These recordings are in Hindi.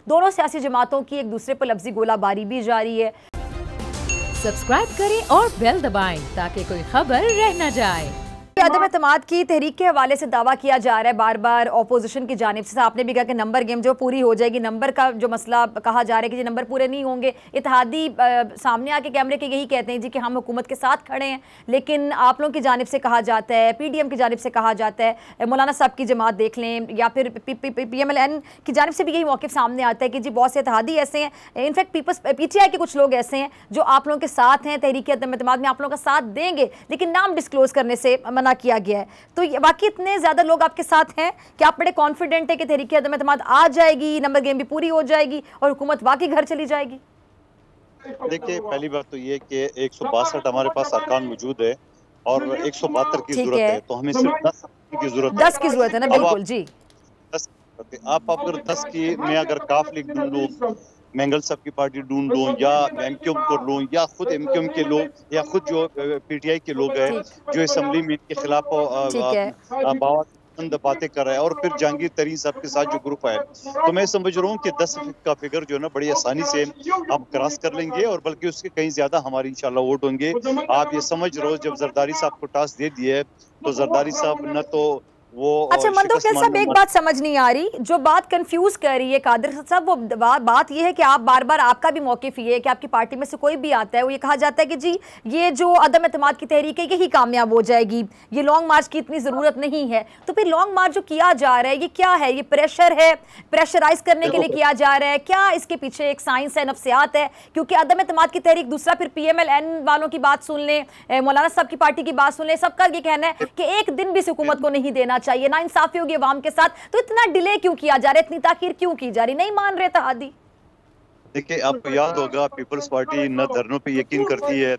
दोनों सियासी जमातों की एक दूसरे पर लफ्जी गोलाबारी भी जारी है। सब्सक्राइब करें और बेल दबाएं ताकि कोई खबर रह न जाए। अदम एतमाद की तहरीक के हवाले से दावा किया जा रहा है बार बार अपोजिशन की जानिब से। आपने भी कहा कि नंबर गेम जो पूरी हो जाएगी, नंबर का जो मसला कहा जा रहा है कि जी नंबर पूरे नहीं होंगे। इत्तेहादी सामने आके कैमरे के यही कहते हैं जी कि हम हुकूमत के साथ खड़े हैं, लेकिन आप लोगों की जानिब से कहा जाता है, PDM की जानिब से कहा जाता है, मौलाना साहब की जमात देख लें या फिर PMLN की जानिब से भी यही मौक़िफ़ सामने आता है कि जी बहुत से इत्तेहादी ऐसे हैं, इनफैक्ट PTI के कुछ लोग ऐसे हैं जो आप लोगों के साथ हैं, तहरीक अदम एतमाद में आप लोगों का साथ देंगे, लेकिन नाम डिस्क्लोज करने से मना किया गया है। तो बाकी इतने ज्यादा लोग आपके साथ हैं कि आप बड़े कॉन्फिडेंट है कि तहरीक अदम एतमाद आ जाएगी, नंबर गेम भी पूरी हो जाएगी और हुकूमत वाकई घर चली जाएगी? देखिए, पहली बात तो ये कि 162 हमारे पास अरकान मौजूद है और 172 की जरूरत है, तो हमें सिर्फ 10 की जरूरत है। 10 की जरूरत है ना? बिल्कुल जी। 10 आप अगर 10 की मैं अगर काफ लीग ढूंढ लूं, मैंगल साहब की पार्टी ढूंढ लूं या MQM को लूं या खुद MQM के लोग या खुद जो PTI के लोग हैं जो असेंबली में इनके खिलाफ बातें कर रहे हैं और फिर जहांगीर तरीन साहब के साथ जो ग्रुप है, तो मैं समझ रहा हूँ कि 10 का फिगर जो है ना बड़ी आसानी से हम क्रॉस कर लेंगे और बल्कि उसके कहीं ज्यादा हमारे इंशाल्लाह वोट होंगे। आप ये समझ रहे हो जब जरदारी साहब को टास्क दे दिया है तो जरदारी साहब न तो वो अच्छा मंदोखिल साहब, एक बात समझ नहीं आ रही, जो बात कंफ्यूज कर रही है कादिर साहब, वो बात ये है कि आप बार बार आपका भी मौकिफ ये है कि आपकी पार्टी में से कोई भी आता है वो ये कहा जाता है कि जी ये जो अदम एतमाद की तहरीक है यही कामयाब हो जाएगी, ये लॉन्ग मार्च की इतनी ज़रूरत नहीं है। तो फिर लॉन्ग मार्च जो किया जा रहा है ये क्या है? ये प्रेशर है, प्रेशराइज करने के लिए किया जा रहा है क्या? इसके पीछे एक साइंस है, नफ्सियात है? क्योंकि अदम एतमाद की तहरीक, दूसरा फिर PMLN वालों की बात सुन लें, मौलाना साहब की पार्टी की बात सुन लें, सबका ये कहना है कि एक दिन भी इस हुकूमत को नहीं देना चाहिए, ना इंसाफी होगी अवाम के साथ। तो इतना डिले क्यों किया जा रहा है, इतनी ताखीर क्यों की जा रही? नहीं मान रहे इत्तेहादी? देखिए, आपको याद होगा पीपल्स पार्टी न धरनों पे यकीन करती है,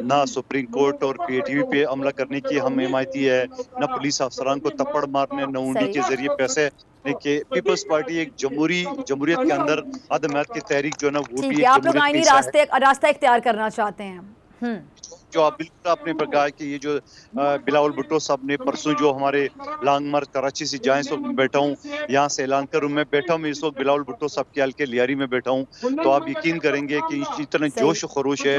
ना सुप्रीम कोर्ट और PATV पे हमला करने की हम हिमायती है, न पुलिस अफसरान को थप्पड़ मारने, न उंडी के जरिए पैसे। देखिए, पीपल्स पार्टी एक जमहूरियत के अंदर अदम की तहरीक जो है ना वो भी आप लोग आईनी रास्ता इख्तियार करना चाहते हैं। जो आप बिल्कुल आपने कहा कि ये जो बिलावल भुट्टो साहब ने परसों जो हमारे लॉन्ग मार्च कराची से जहाँ इस वक्त बैठा हूँ, यहाँ से ऐलान कर मैं बैठा हूँ, इस वक्त बिलावल भुट्टो साहब के हल्के लियारी में बैठा हूँ, तो आप यकीन करेंगे कि इतना जोश खरोश है,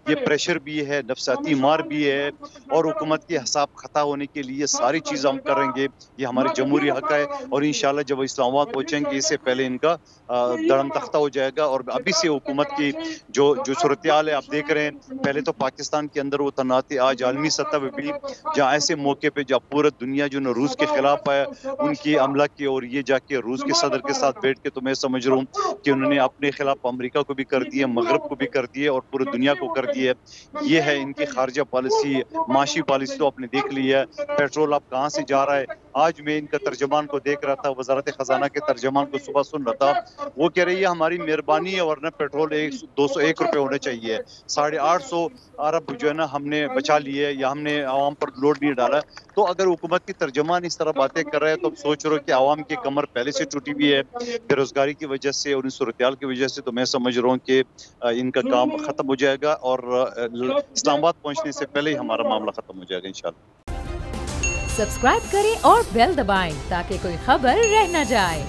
ये प्रेशर भी है, नफसाती मार भी है और हुकूमत के हिसाब खता होने के लिए सारी चीज़ हम करेंगे। ये हमारे जमहूरी हक है और इंशाल्लाह जब इस्लामाबाद पहुँचेंगे इससे पहले इनका दड़म तख्ता हो जाएगा। और अभी से हुकूमत की जो सूरत हाल है आप देख रहे हैं, पहले तो पाकिस्तान के अंदर वो तनाते, आज आलमी सतह पे भी जहाँ ऐसे मौके पे जब पूरा दुनिया जो न रूस के खिलाफ है उनकी हमला की और ये जाके रूस के सदर के साथ बैठ के, तो मैं समझ रहा हूँ कि उन्होंने अपने खिलाफ अमेरिका को भी कर दिए, मगरब को भी कर दिए और पूरी दुनिया को कर दिए। ये है इनकी खारजा पॉलिसी, माशी पॉलिसी तो आपने देख ली है। पेट्रोल अब कहाँ से जा रहा है? आज मैं इनका तर्जमान को देख रहा था, वजारत खजाना के तर्जमान को सुबह सुन रहा था, वो कह रही है हमारी मेहरबानी है वरना पेट्रोल 201 रुपए होने चाहिए। 850 अरब जो है ना हमने बचा लिए या हमने आवाम पर लोड नहीं डाला। तो अगर हुकूमत की तर्जमान इस तरह बातें कर रहे हैं तो अब सोच रहे हो कि आवाम की कमर पहले से टूटी हुई है बेरोजगारी की वजह से और सूरत-ए-हाल की वजह से, तो मैं समझ रहा हूँ कि इनका काम खत्म हो जाएगा और इस्लामाबाद पहुंचने से पहले ही हमारा मामला खत्म हो जाएगा इंशाल्लाह। सब्सक्राइब करें और बेल दबाएं ताकि कोई खबर रह न जाए।